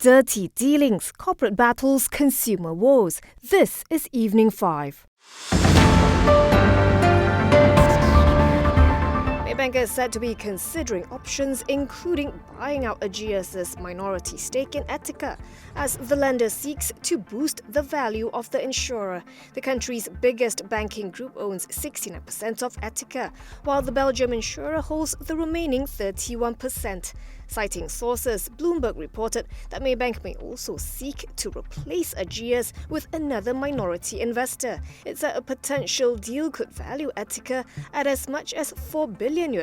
Dirty dealings, corporate battles, consumer woes. This is Evening 5. Maybank is said to be considering options including buying out Ageas' minority stake in Etiqa as the lender seeks to boost the value of the insurer. The country's biggest banking group owns 69% of Etiqa, while the Belgium insurer holds the remaining 31%. Citing sources, Bloomberg reported that Maybank may also seek to replace Ageas with another minority investor. It said a potential deal could value Etiqa at as much as $4 billion,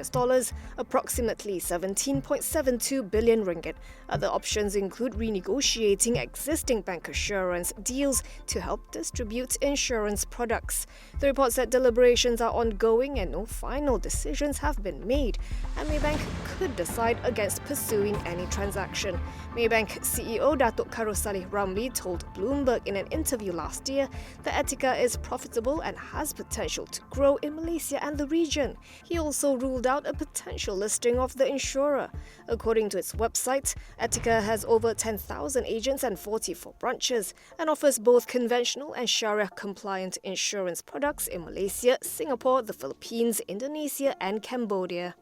approximately 17.72 billion ringgit. Other options include renegotiating existing bancassurance deals to help distribute insurance products. The report said deliberations are ongoing and no final decisions have been made, and Maybank could decide against pursuing any transaction. Maybank CEO Datuk Saleh Ramli told Bloomberg in an interview last year that Etiqa is profitable and has potential to grow in Malaysia and the region. He also ruled out a potential listing of the insurer. According to its website, Etiqa has over 10,000 agents and 44 branches and offers both conventional and Sharia-compliant insurance products in Malaysia, Singapore, the Philippines, Indonesia and Cambodia.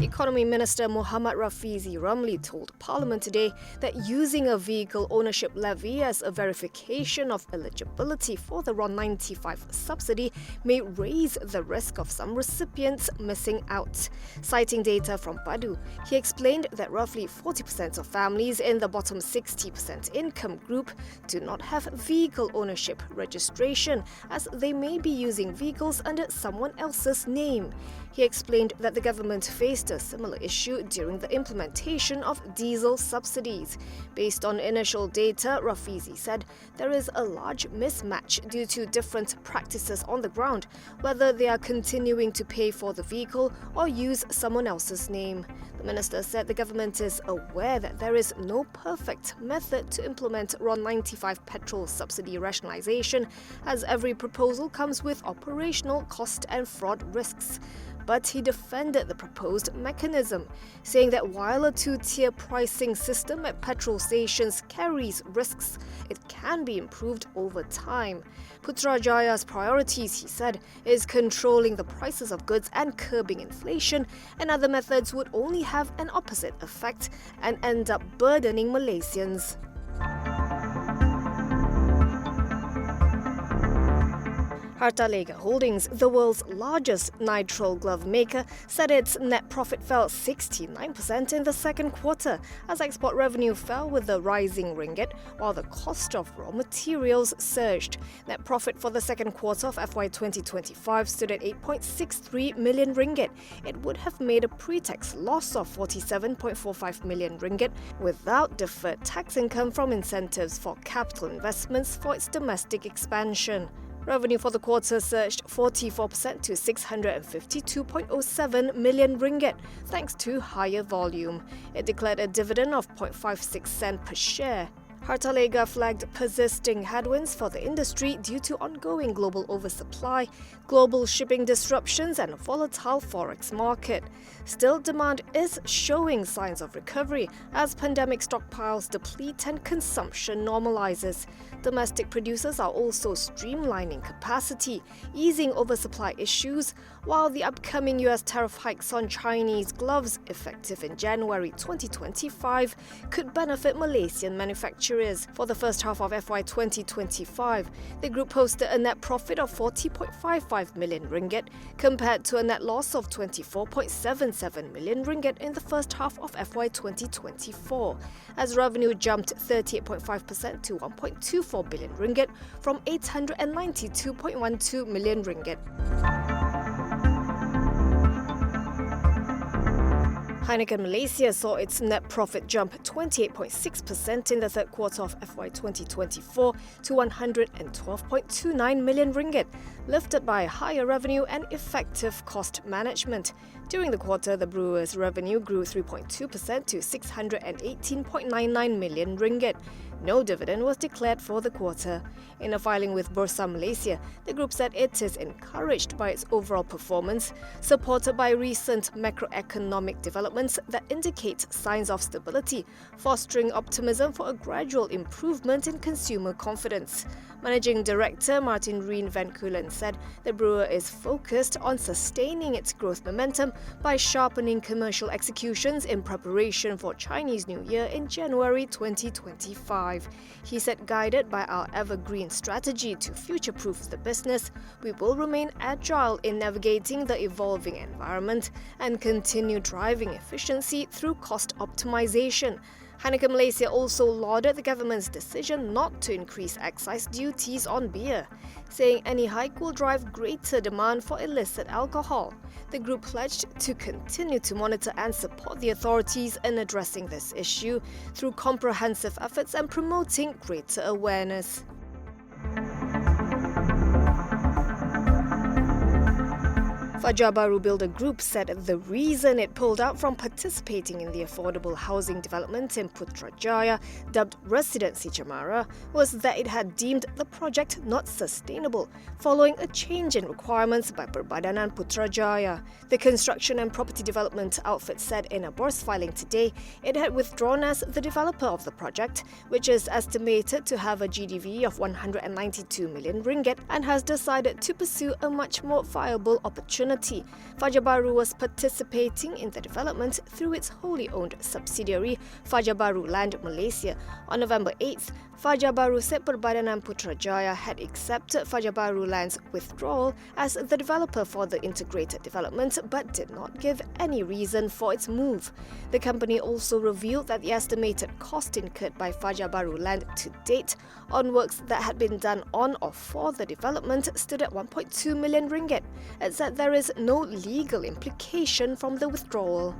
Economy Minister Muhammad Rafizi Ramli told Parliament today that using a vehicle ownership levy as a verification of eligibility for the RON95 subsidy may raise the risk of some recipients missing out. Citing data from Badu, he explained that roughly 40% of families in the bottom 60% income group do not have vehicle ownership registration, as they may be using vehicles under someone else's name. He explained that the government faced a similar issue during the implementation of diesel subsidies. Based on initial data, Rafizi said there is a large mismatch due to different practices on the ground, whether they are continuing to pay for the vehicle or use someone else's name. The minister said the government is aware that there is no perfect method to implement RON95 petrol subsidy rationalisation, as every proposal comes with operational cost and fraud risks. But he defended the proposed mechanism, saying that while a two-tier pricing system at petrol stations carries risks, it can be improved over time. Putrajaya's priorities, he said, is controlling the prices of goods and curbing inflation, and other methods would only have an opposite effect and end up burdening Malaysians. Hartalega Holdings, the world's largest nitrile glove maker, said its net profit fell 69% in the second quarter as export revenue fell with the rising ringgit, while the cost of raw materials surged. Net profit for the second quarter of FY 2025 stood at 8.63 million ringgit. It would have made a pre-tax loss of 47.45 million ringgit without deferred tax income from incentives for capital investments for its domestic expansion. Revenue for the quarter surged 44% to 652.07 million ringgit, thanks to higher volume. It declared a dividend of 0.56 cent per share. Hartalega flagged persisting headwinds for the industry due to ongoing global oversupply, global shipping disruptions and a volatile forex market. Still, demand is showing signs of recovery as pandemic stockpiles deplete and consumption normalizes. Domestic producers are also streamlining capacity, easing oversupply issues, while the upcoming US tariff hikes on Chinese gloves, effective in January 2025, could benefit Malaysian manufacturers. For the first half of FY 2025, the group posted a net profit of 40.55 million ringgit compared to a net loss of 24.77 million ringgit in the first half of FY 2024, as revenue jumped 38.5% to 1.24 billion ringgit from 892.12 million ringgit. Heineken Malaysia saw its net profit jump 28.6% in the third quarter of FY 2024 to 112.29 million ringgit, lifted by higher revenue and effective cost management. During the quarter, the brewer's revenue grew 3.2% to 618.99 million ringgit. No dividend was declared for the quarter. In a filing with Bursa Malaysia, the group said it is encouraged by its overall performance, supported by recent macroeconomic developments that indicate signs of stability, fostering optimism for a gradual improvement in consumer confidence. Managing Director Martin Reen van Keulen said the brewer is focused on sustaining its growth momentum by sharpening commercial executions in preparation for Chinese New Year in January 2025. He said, guided by our evergreen strategy to future-proof the business, we will remain agile in navigating the evolving environment and continue driving efficiency through cost optimization. Heineken Malaysia also lauded the government's decision not to increase excise duties on beer, saying any hike will drive greater demand for illicit alcohol. The group pledged to continue to monitor and support the authorities in addressing this issue through comprehensive efforts and promoting greater awareness. Fajarbaru Builder Group said the reason it pulled out from participating in the affordable housing development in Putrajaya, dubbed Residency Cemara, was that it had deemed the project not sustainable, following a change in requirements by Perbadanan Putrajaya. The construction and property development outfit said in a BORS filing today it had withdrawn as the developer of the project, which is estimated to have a GDV of 192 million ringgit, and has decided to pursue a much more viable opportunity. Fajarbaru was participating in the development through its wholly owned subsidiary, Fajarbaru Land Malaysia. On November 8th, Fajarbaru said Perbadanan Putrajaya had accepted Fajarbaru Land's withdrawal as the developer for the integrated development but did not give any reason for its move. The company also revealed that the estimated cost incurred by Fajarbaru Land to date on works that had been done on or for the development stood at 1.2 million ringgit. It said there is no legal implication from the withdrawal.